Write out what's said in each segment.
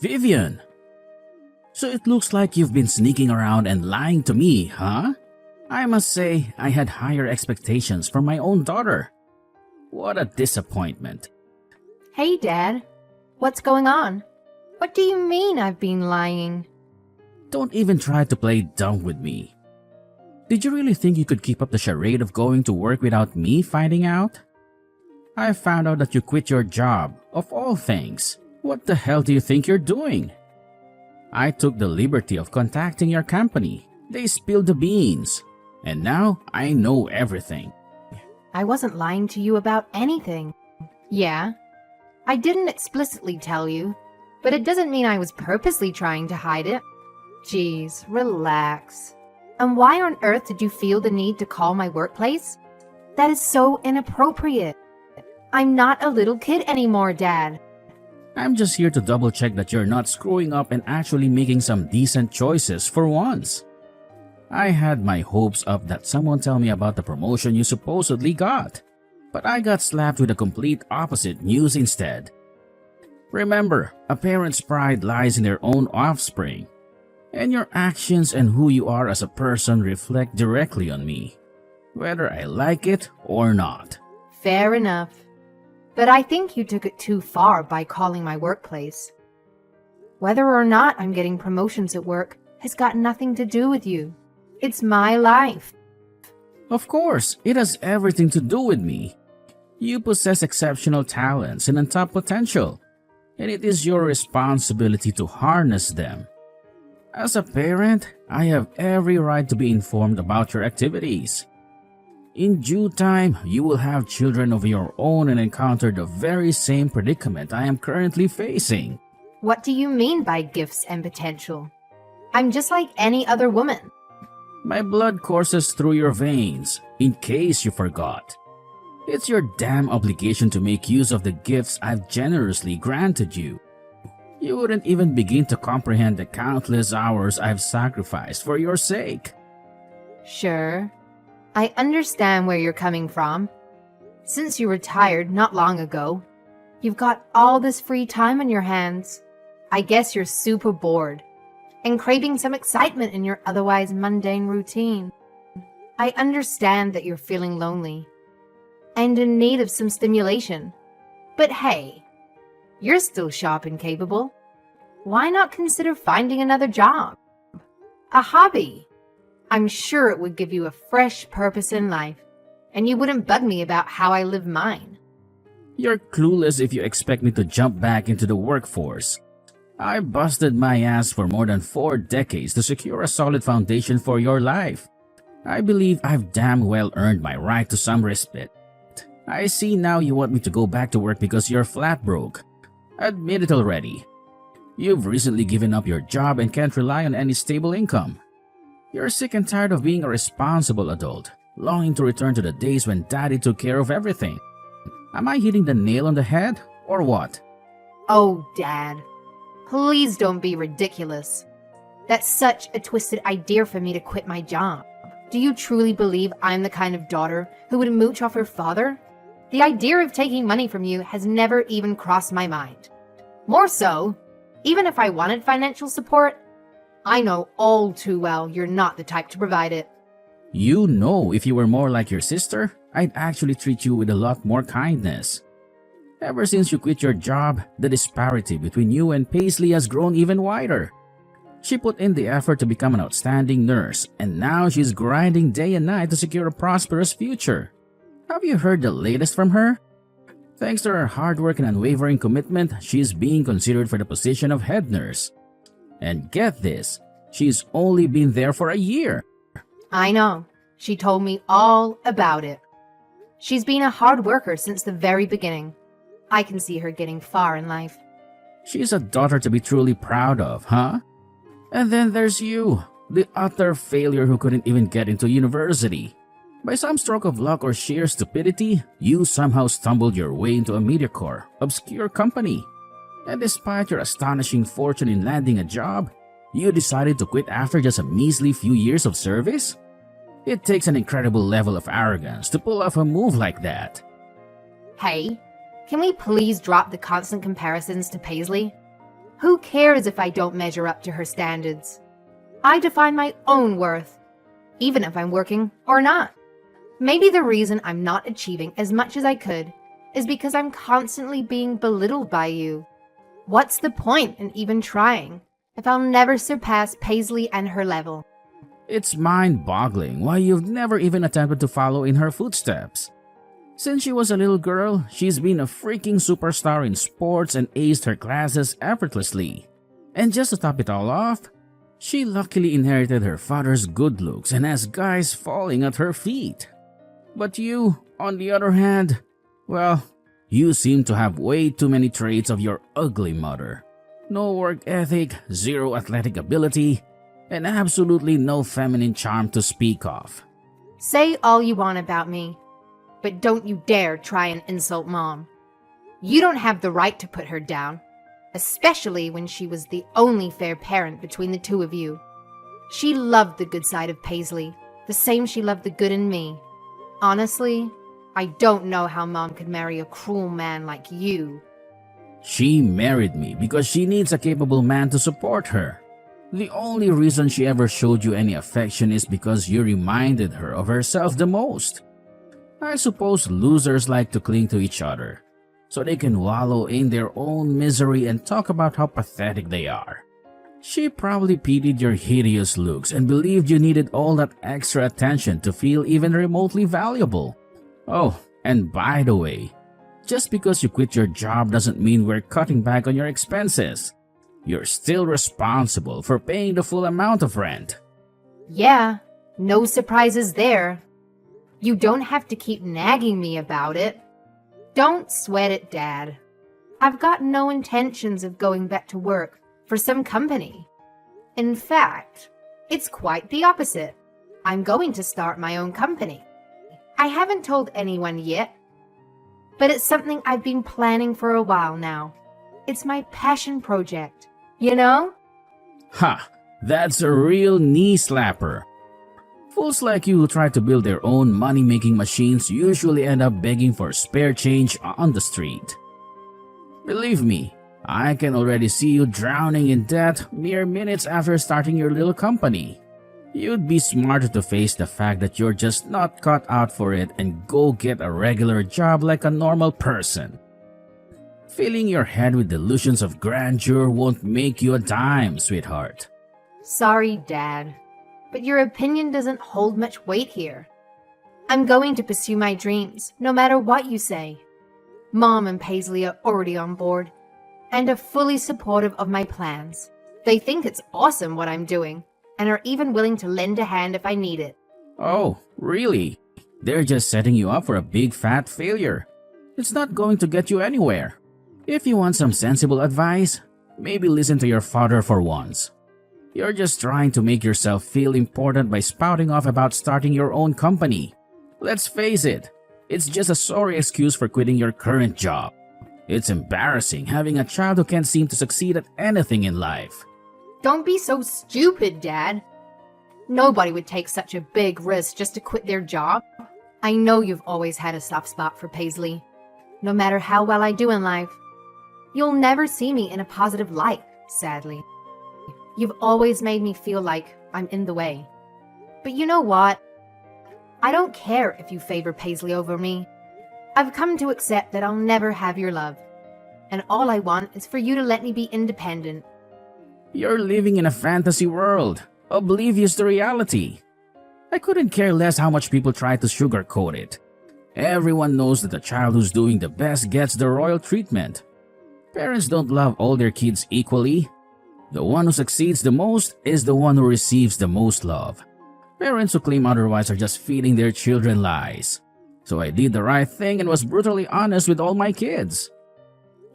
Vivian! So it looks like you've been sneaking around and lying to me, huh? I must say, I had higher expectations from my own daughter. What a disappointment. Hey, Dad. What's going on? What do you mean I've been lying? Don't even try to play dumb with me. Did you really think you could keep up the charade of going to work without me finding out? I found out that you quit your job, of all things. What the hell do you think you're doing? I took the liberty of contacting your company. They spilled the beans. And now I know everything. I wasn't lying to you about anything. Yeah, I didn't explicitly tell you, but it doesn't mean I was purposely trying to hide it. Jeez, relax. And why on earth did you feel the need to call my workplace? That is so inappropriate. I'm not a little kid anymore, Dad. I'm just here to double check that you're not screwing up and actually making some decent choices for once. I had my hopes up that someone tell me about the promotion you supposedly got, but I got slapped with the complete opposite news instead. Remember, a parent's pride lies in their own offspring, and your actions and who you are as a person reflect directly on me, whether I like it or not. Fair enough. But I think you took it too far by calling my workplace. Whether or not I'm getting promotions at work has got nothing to do with you. It's my life. Of course, it has everything to do with me. You possess exceptional talents and untapped potential, and it is your responsibility to harness them. As a parent, I have every right to be informed about your activities. In due time, you will have children of your own and encounter the very same predicament I am currently facing. What do you mean by gifts and potential? I'm just like any other woman. My blood courses through your veins, in case you forgot. It's your damn obligation to make use of the gifts I've generously granted you. You wouldn't even begin to comprehend the countless hours I've sacrificed for your sake. Sure. I understand where you're coming from. Since you retired not long ago, you've got all this free time on your hands. I guess you're super bored and craving some excitement in your otherwise mundane routine. I understand that you're feeling lonely and in need of some stimulation. But hey, you're still sharp and capable. Why not consider finding another job? A hobby? I'm sure it would give you a fresh purpose in life, and you wouldn't bug me about how I live mine. You're clueless if you expect me to jump back into the workforce. I busted my ass for more than 4 decades to secure a solid foundation for your life. I believe I've damn well earned my right to some respite. I see now you want me to go back to work because you're flat broke. Admit it already. You've recently given up your job and can't rely on any stable income. You're sick and tired of being a responsible adult, longing to return to the days when Daddy took care of everything. Am I hitting the nail on the head, or what? Oh, Dad. Please don't be ridiculous. That's such a twisted idea for me to quit my job. Do you truly believe I'm the kind of daughter who would mooch off her father? The idea of taking money from you has never even crossed my mind. More so, even if I wanted financial support, I know all too well you're not the type to provide it. You know, if you were more like your sister, I'd actually treat you with a lot more kindness. Ever since you quit your job, the disparity between you and Paisley has grown even wider. She put in the effort to become an outstanding nurse, and now she's grinding day and night to secure a prosperous future. Have you heard the latest from her? Thanks to her hard work and unwavering commitment, she's being considered for the position of head nurse. And get this, she's only been there for a year. I know. She told me all about it. She's been a hard worker since the very beginning. I can see her getting far in life. She's a daughter to be truly proud of, huh? And then there's you, the utter failure who couldn't even get into university. By some stroke of luck or sheer stupidity, you somehow stumbled your way into a mediocre, obscure company. And despite your astonishing fortune in landing a job, you decided to quit after just a measly few years of service? It takes an incredible level of arrogance to pull off a move like that. Hey, can we please drop the constant comparisons to Paisley? Who cares if I don't measure up to her standards? I define my own worth, even if I'm working or not. Maybe the reason I'm not achieving as much as I could is because I'm constantly being belittled by you. What's the point in even trying if I'll never surpass Paisley and her level? It's mind-boggling why you've never even attempted to follow in her footsteps. Since she was a little girl, she's been a freaking superstar in sports and aced her classes effortlessly. And just to top it all off, she luckily inherited her father's good looks and has guys falling at her feet. But you, on the other hand, well, you seem to have way too many traits of your ugly mother. No work ethic, zero athletic ability, and absolutely no feminine charm to speak of. Say all you want about me, but don't you dare try and insult Mom. You don't have the right to put her down, especially when she was the only fair parent between the two of you. She loved the good side of Paisley, the same she loved the good in me. Honestly, I don't know how Mom could marry a cruel man like you. She married me because she needs a capable man to support her. The only reason she ever showed you any affection is because you reminded her of herself the most. I suppose losers like to cling to each other, so they can wallow in their own misery and talk about how pathetic they are. She probably pitied your hideous looks and believed you needed all that extra attention to feel even remotely valuable. Oh, and by the way, just because you quit your job doesn't mean we're cutting back on your expenses. You're still responsible for paying the full amount of rent. Yeah, no surprises there. You don't have to keep nagging me about it. Don't sweat it, Dad. I've got no intentions of going back to work for some company. In fact, it's quite the opposite. I'm going to start my own company. I haven't told anyone yet, but it's something I've been planning for a while now. It's my passion project, you know? Ha! That's a real knee slapper. Fools like you who try to build their own money-making machines usually end up begging for spare change on the street. Believe me, I can already see you drowning in debt mere minutes after starting your little company. You'd be smarter to face the fact that you're just not cut out for it and go get a regular job like a normal person. Filling your head with delusions of grandeur won't make you a dime, sweetheart. Sorry, Dad, but your opinion doesn't hold much weight here. I'm going to pursue my dreams, no matter what you say. Mom and Paisley are already on board and are fully supportive of my plans. They think it's awesome what I'm doing and are even willing to lend a hand if I need it. Oh, really? They're just setting you up for a big fat failure. It's not going to get you anywhere. If you want some sensible advice, maybe listen to your father for once. You're just trying to make yourself feel important by spouting off about starting your own company. Let's face it, it's just a sorry excuse for quitting your current job. It's embarrassing having a child who can't seem to succeed at anything in life. Don't be so stupid, Dad. Nobody would take such a big risk just to quit their job. I know you've always had a soft spot for Paisley. No matter how well I do in life, you'll never see me in a positive light, sadly. You've always made me feel like I'm in the way. But you know what? I don't care if you favor Paisley over me. I've come to accept that I'll never have your love. And all I want is for you to let me be independent. You're living in a fantasy world, oblivious to reality. I couldn't care less how much people try to sugarcoat it. Everyone knows that the child who's doing the best gets the royal treatment. Parents don't love all their kids equally. The one who succeeds the most is the one who receives the most love. Parents who claim otherwise are just feeding their children lies. So I did the right thing and was brutally honest with all my kids.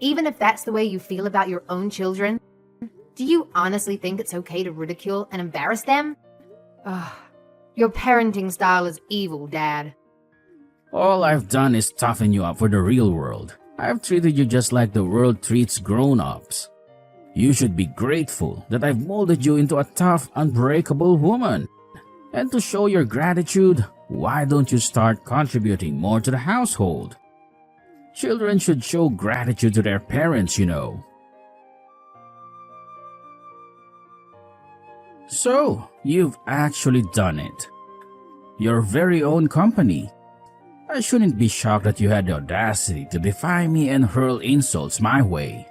Even if that's the way you feel about your own children, do you honestly think it's okay to ridicule and embarrass them? Ugh, your parenting style is evil, Dad. All I've done is toughen you up for the real world. I've treated you just like the world treats grown-ups. You should be grateful that I've molded you into a tough, unbreakable woman. And to show your gratitude, why don't you start contributing more to the household? Children should show gratitude to their parents, you know. So, you've actually done it. Your very own company. I shouldn't be shocked that you had the audacity to defy me and hurl insults my way.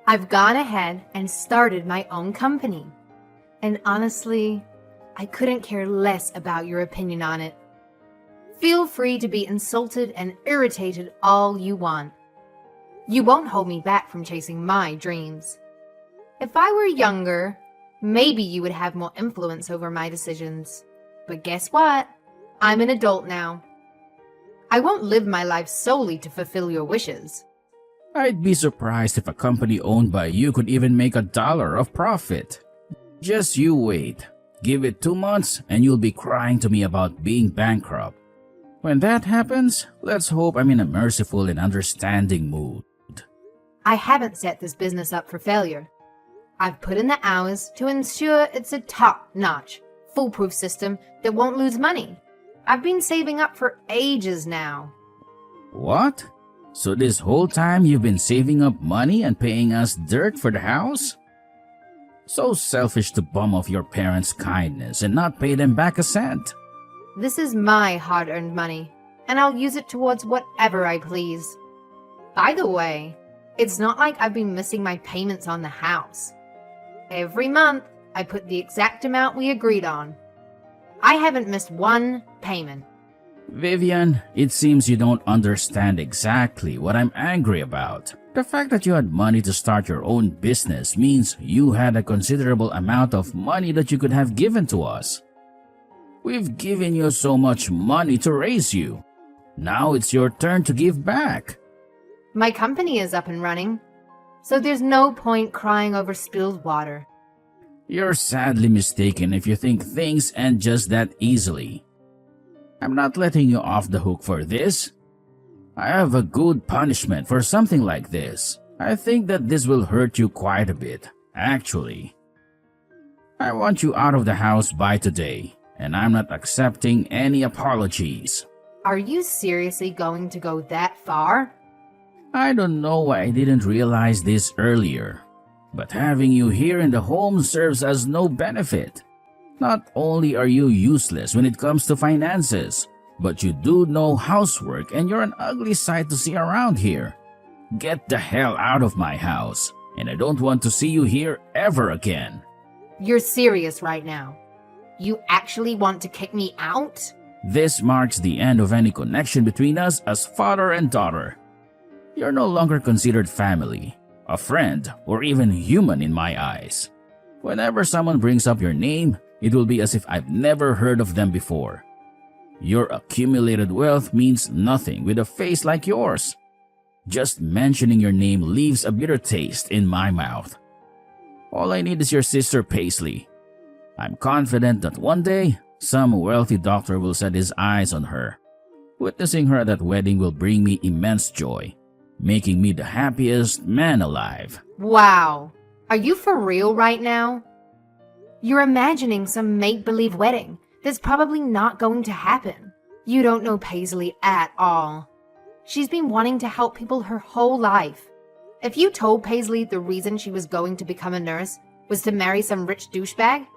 I've gone ahead and started my own company. And honestly, I couldn't care less about your opinion on it. Feel free to be insulted and irritated all you want. You won't hold me back from chasing my dreams. If I were younger, maybe you would have more influence over my decisions. But guess what? I'm an adult now. I won't live my life solely to fulfill your wishes. I'd be surprised if a company owned by you could even make $1 of profit. Just you wait. Give it 2 months and you'll be crying to me about being bankrupt. When that happens, let's hope I'm in a merciful and understanding mood. I haven't set this business up for failure. I've put in the hours to ensure it's a top-notch, foolproof system that won't lose money. I've been saving up for ages now. What? So this whole time you've been saving up money and paying us dirt for the house? So selfish to bum off your parents' kindness and not pay them back a cent. This is my hard-earned money, and I'll use it towards whatever I please. By the way, it's not like I've been missing my payments on the house. Every month, I put the exact amount we agreed on. I haven't missed one payment. Vivian, it seems you don't understand exactly what I'm angry about. The fact that you had money to start your own business means you had a considerable amount of money that you could have given to us. We've given you so much money to raise you. Now it's your turn to give back. My company is up and running, so there's no point crying over spilled water. You're sadly mistaken if you think things end just that easily. I'm not letting you off the hook for this. I have a good punishment for something like this. I think that this will hurt you quite a bit, actually. I want you out of the house by today, and I'm not accepting any apologies. Are you seriously going to go that far? I don't know why I didn't realize this earlier, but having you here in the home serves as no benefit. Not only are you useless when it comes to finances, but you do no housework and you're an ugly sight to see around here. Get the hell out of my house, and I don't want to see you here ever again. You're serious right now? You actually want to kick me out? This marks the end of any connection between us as father and daughter. You're no longer considered family, a friend, or even human in my eyes. Whenever someone brings up your name, it will be as if I've never heard of them before. Your accumulated wealth means nothing with a face like yours. Just mentioning your name leaves a bitter taste in my mouth. All I need is your sister Paisley. I'm confident that one day, some wealthy doctor will set his eyes on her. Witnessing her at that wedding will bring me immense joy, making me the happiest man alive. Wow. Are you for real right now? You're imagining some make-believe wedding that's probably not going to happen. You don't know Paisley at all. She's been wanting to help people her whole life. If you told Paisley the reason she was going to become a nurse was to marry some rich douchebag,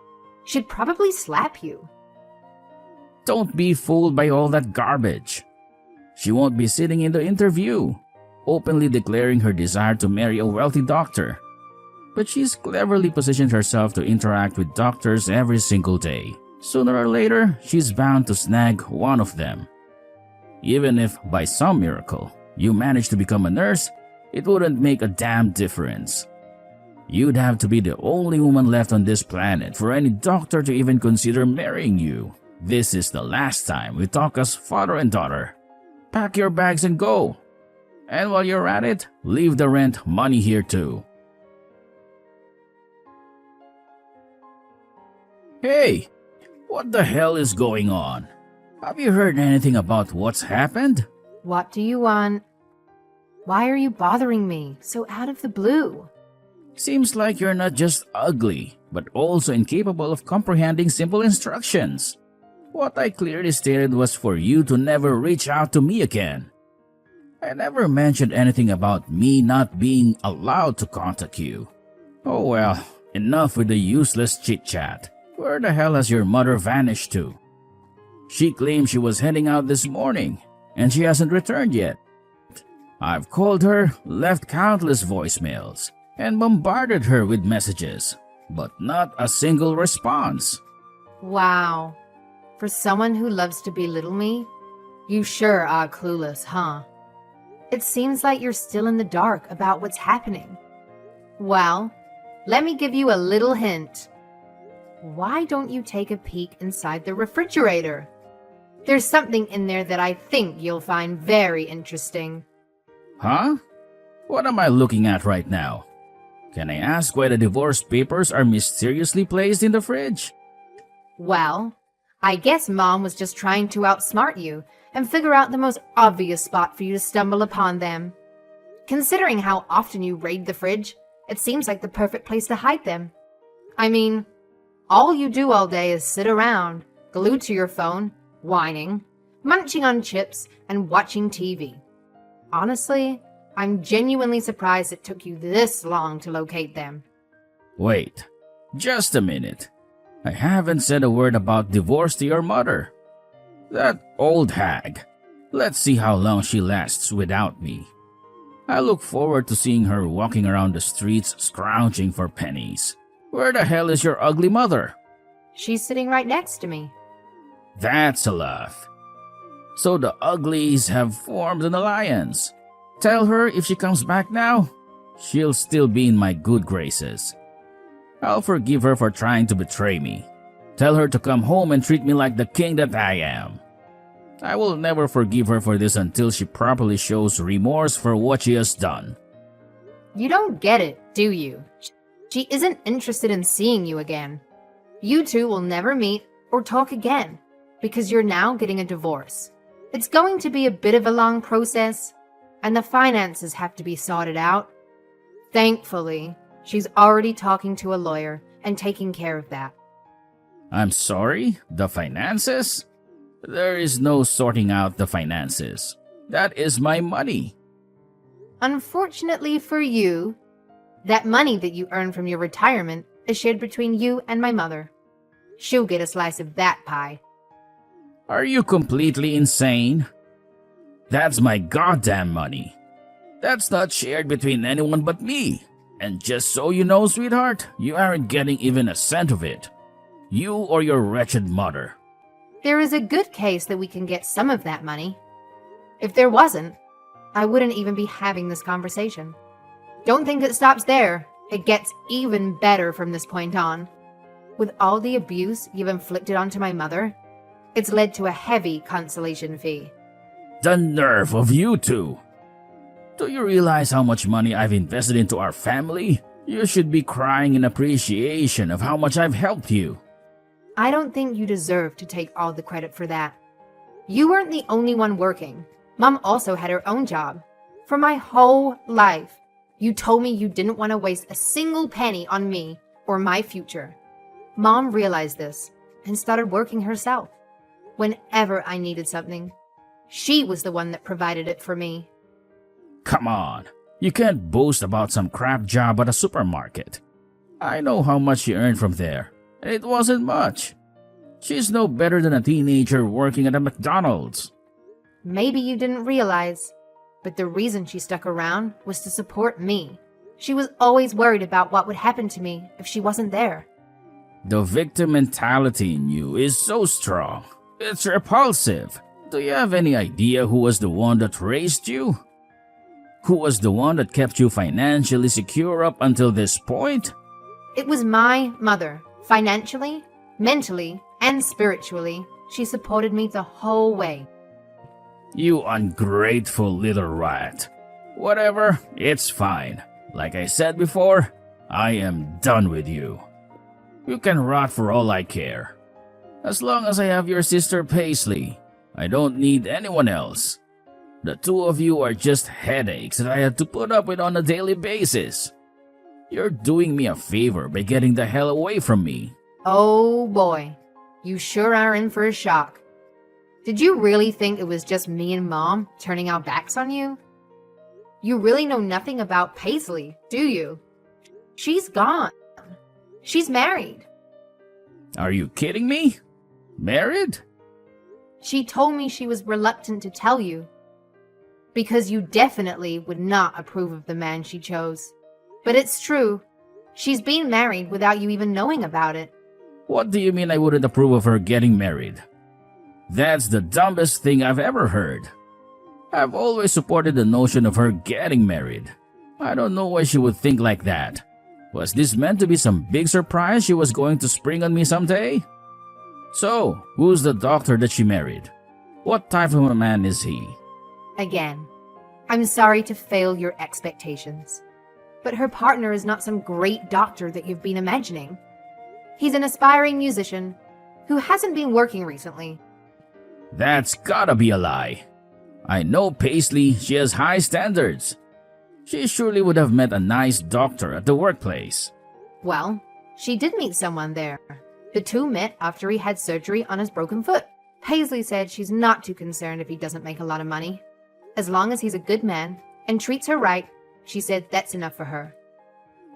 she'd probably slap you. Don't be fooled by all that garbage. She won't be sitting in the interview, openly declaring her desire to marry a wealthy doctor. But she's cleverly positioned herself to interact with doctors every single day. Sooner or later, she's bound to snag one of them. Even if, by some miracle, you manage to become a nurse, it wouldn't make a damn difference. You'd have to be the only woman left on this planet for any doctor to even consider marrying you. This is the last time we talk as father and daughter. Pack your bags and go. And while you're at it, leave the rent money here too. Hey, what the hell is going on? Have you heard anything about what's happened? What do you want? Why are you bothering me so out of the blue? Seems like you're not just ugly, but also incapable of comprehending simple instructions. What I clearly stated was for you to never reach out to me again. I never mentioned anything about me not being allowed to contact you. Oh well, enough with the useless chit-chat. Where the hell has your mother vanished to? She claimed she was heading out this morning, and she hasn't returned yet. I've called her, left countless voicemails, and bombarded her with messages, but not a single response. Wow. For someone who loves to belittle me, you sure are clueless, huh? It seems like you're still in the dark about what's happening. Well, let me give you a little hint. Why don't you take a peek inside the refrigerator? There's something in there that I think you'll find very interesting. Huh? What am I looking at right now? Can I ask why the divorce papers are mysteriously placed in the fridge? Well, I guess Mom was just trying to outsmart you and figure out the most obvious spot for you to stumble upon them. Considering how often you raid the fridge, it seems like the perfect place to hide them. I mean, all you do all day is sit around, glued to your phone, whining, munching on chips, and watching TV. Honestly, I'm genuinely surprised it took you this long to locate them. Wait, just a minute. I haven't said a word about divorce to your mother. That old hag. Let's see how long she lasts without me. I look forward to seeing her walking around the streets scrounging for pennies. Where the hell is your ugly mother? She's sitting right next to me. That's a laugh. So the uglies have formed an alliance. Tell her if she comes back now, she'll still be in my good graces. I'll forgive her for trying to betray me. Tell her to come home and treat me like the king that I am. I will never forgive her for this until she properly shows remorse for what she has done. You don't get it, do you? She isn't interested in seeing you again. You two will never meet or talk again because you're now getting a divorce. It's going to be a bit of a long process, and the finances have to be sorted out. Thankfully, she's already talking to a lawyer and taking care of that. I'm sorry? The finances? There is no sorting out the finances. That is my money. Unfortunately for you, that money that you earn from your retirement is shared between you and my mother. She'll get a slice of that pie. Are you completely insane? That's my goddamn money. That's not shared between anyone but me. And just so you know, sweetheart, you aren't getting even a cent of it. You or your wretched mother. There is a good case that we can get some of that money. If there wasn't, I wouldn't even be having this conversation. Don't think it stops there. It gets even better from this point on. With all the abuse you've inflicted onto my mother, it's led to a heavy consolation fee. The nerve of you two! Do you realize how much money I've invested into our family? You should be crying in appreciation of how much I've helped you. I don't think you deserve to take all the credit for that. You weren't the only one working. Mom also had her own job. For my whole life, you told me you didn't want to waste a single penny on me or my future. Mom realized this and started working herself. Whenever I needed something, she was the one that provided it for me. Come on, you can't boast about some crap job at a supermarket. I know how much she earned from there, and it wasn't much. She's no better than a teenager working at a McDonald's. Maybe you didn't realize, but the reason she stuck around was to support me. She was always worried about what would happen to me if she wasn't there. The victim mentality in you is so strong. It's repulsive. Do you have any idea who was the one that raised you? Who was the one that kept you financially secure up until this point? It was my mother. Financially, mentally, and spiritually, she supported me the whole way. You ungrateful little rat. Whatever, it's fine. Like I said before, I am done with you. You can rot for all I care. As long as I have your sister Paisley, I don't need anyone else. The two of you are just headaches that I have to put up with on a daily basis. You're doing me a favor by getting the hell away from me. Oh boy, you sure are in for a shock. Did you really think it was just me and Mom turning our backs on you? You really know nothing about Paisley, do you? She's gone. She's married. Are you kidding me? Married? She told me she was reluctant to tell you, because you definitely would not approve of the man she chose. But it's true. She's been married without you even knowing about it. What do you mean I wouldn't approve of her getting married? That's the dumbest thing I've ever heard. I've always supported the notion of her getting married. I don't know why she would think like that. Was this meant to be some big surprise she was going to spring on me someday? So, who's the doctor that she married? What type of a man is he? Again, I'm sorry to fail your expectations, but her partner is not some great doctor that you've been imagining. He's an aspiring musician who hasn't been working recently. That's gotta be a lie. I know Paisley, she has high standards. She surely would have met a nice doctor at the workplace. Well, she did meet someone there. The two met after he had surgery on his broken foot. Paisley said she's not too concerned if he doesn't make a lot of money. As long as he's a good man and treats her right, she said that's enough for her.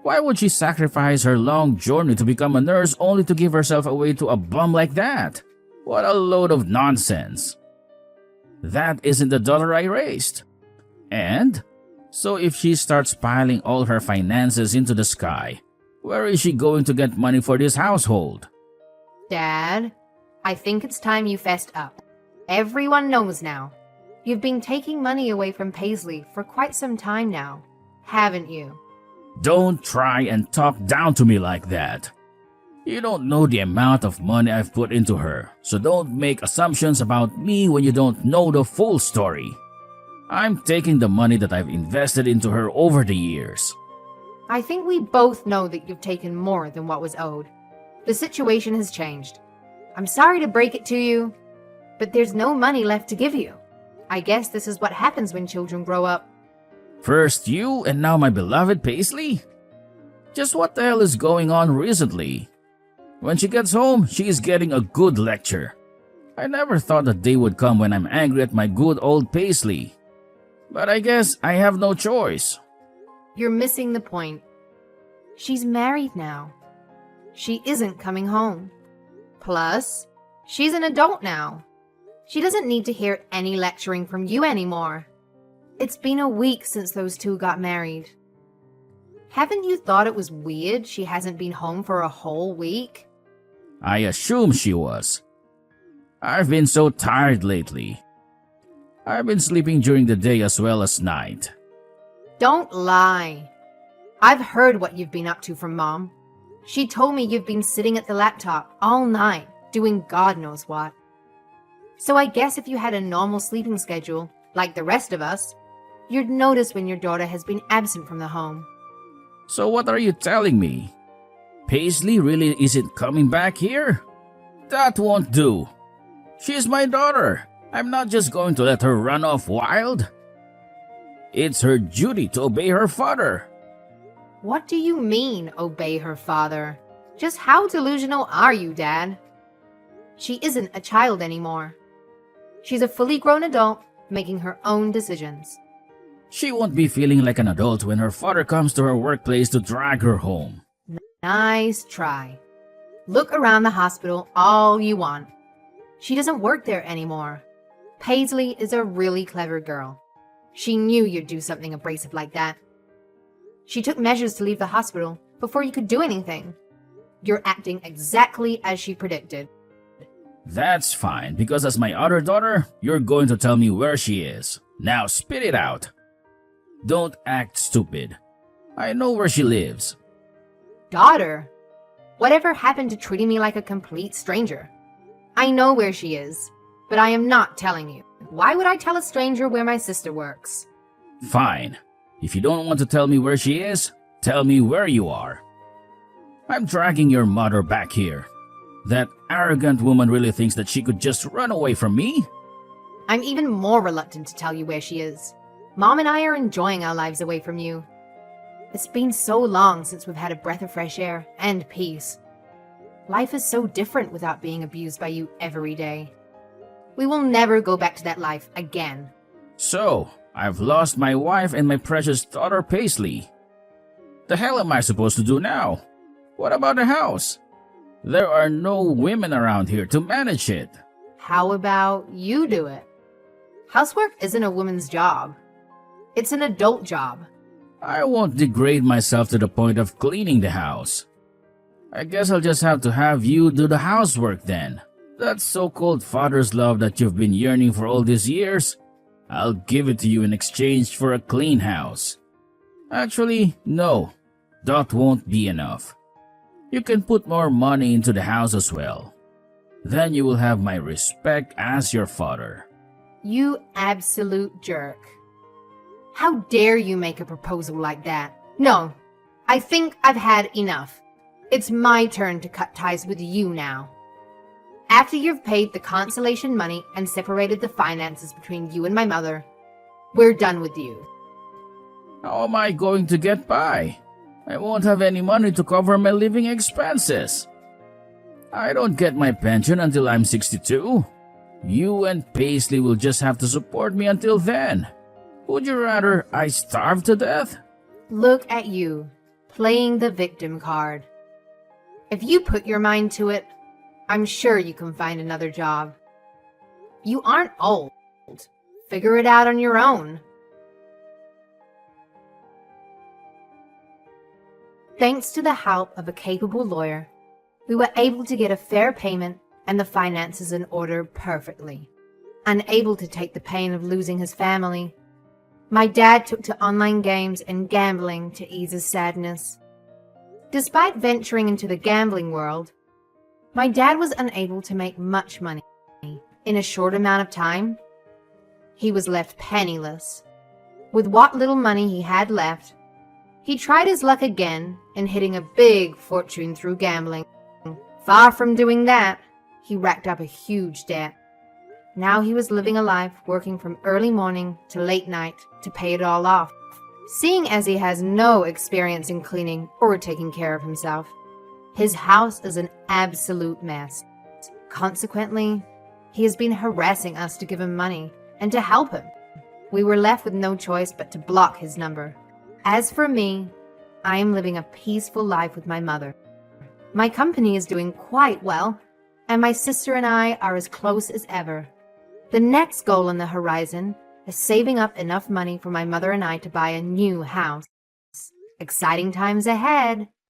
Why would she sacrifice her long journey to become a nurse only to give herself away to a bum like that? What a load of nonsense. That isn't the dollar I raised. And so if she starts piling all her finances into the sky, where is she going to get money for this household? Dad, I think it's time you fessed up. Everyone knows now. You've been taking money away from Paisley for quite some time now, haven't you? Don't try and talk down to me like that. You don't know the amount of money I've put into her, so don't make assumptions about me when you don't know the full story. I'm taking the money that I've invested into her over the years. I think we both know that you've taken more than what was owed. The situation has changed. I'm sorry to break it to you, but there's no money left to give you. I guess this is what happens when children grow up. First you, and now my beloved Paisley? Just what the hell is going on recently? When she gets home, she is getting a good lecture. I never thought the day would come when I'm angry at my good old Paisley. But I guess I have no choice. You're missing the point. She's married now. She isn't coming home. Plus, she's an adult now. She doesn't need to hear any lecturing from you anymore. It's been a week since those two got married. Haven't you thought it was weird she hasn't been home for a whole week? I assume she was. I've been so tired lately. I've been sleeping during the day as well as night. Don't lie. I've heard what you've been up to from Mom. She told me you've been sitting at the laptop all night, doing God knows what. So I guess if you had a normal sleeping schedule, like the rest of us, you'd notice when your daughter has been absent from the home. So what are you telling me? Paisley really isn't coming back here? That won't do. She's my daughter. I'm not just going to let her run off wild. It's her duty to obey her father. What do you mean, obey her father? Just how delusional are you, Dad? She isn't a child anymore. She's a fully grown adult, making her own decisions. She won't be feeling like an adult when her father comes to her workplace to drag her home. Nice try. Look around the hospital all you want. She doesn't work there anymore. Paisley is a really clever girl. She knew you'd do something abrasive like that. She took measures to leave the hospital before you could do anything. You're acting exactly as she predicted. That's fine, because as my other daughter, you're going to tell me where she is. Now spit it out. Don't act stupid. I know where she lives. Daughter? Whatever happened to treating me like a complete stranger? I know where she is, but I am not telling you. Why would I tell a stranger where my sister works? Fine. If you don't want to tell me where she is, tell me where you are. I'm dragging your mother back here. That arrogant woman really thinks that she could just run away from me? I'm even more reluctant to tell you where she is. Mom and I are enjoying our lives away from you. It's been so long since we've had a breath of fresh air and peace. Life is so different without being abused by you every day. We will never go back to that life again. So, I've lost my wife and my precious daughter Paisley. The hell am I supposed to do now? What about the house? There are no women around here to manage it. How about you do it? Housework isn't a woman's job. It's an adult job. I won't degrade myself to the point of cleaning the house. I guess I'll just have to have you do the housework then. That so-called father's love that you've been yearning for all these years, I'll give it to you in exchange for a clean house. Actually, no, that won't be enough. You can put more money into the house as well. Then you will have my respect as your father. You absolute jerk. How dare you make a proposal like that? No, I think I've had enough. It's my turn to cut ties with you now. After you've paid the consolation money and separated the finances between you and my mother, we're done with you. How am I going to get by? I won't have any money to cover my living expenses. I don't get my pension until I'm 62. You and Paisley will just have to support me until then. Would you rather I starve to death? Look at you, playing the victim card. If you put your mind to it, I'm sure you can find another job. You aren't old. Figure it out on your own. Thanks to the help of a capable lawyer, we were able to get a fair payment and the finances in order perfectly. Unable to take the pain of losing his family, my dad took to online games and gambling to ease his sadness. Despite venturing into the gambling world, my dad was unable to make much money. In a short amount of time, he was left penniless. With what little money he had left, he tried his luck again in hitting a big fortune through gambling. Far from doing that, he racked up a huge debt. Now he was living a life working from early morning to late night to pay it all off. Seeing as he has no experience in cleaning or taking care of himself, his house is an absolute mess. Consequently, he has been harassing us to give him money and to help him. We were left with no choice but to block his number. As for me, I am living a peaceful life with my mother. My company is doing quite well, and my sister and I are as close as ever. The next goal on the horizon is saving up enough money for my mother and I to buy a new house. Exciting times ahead.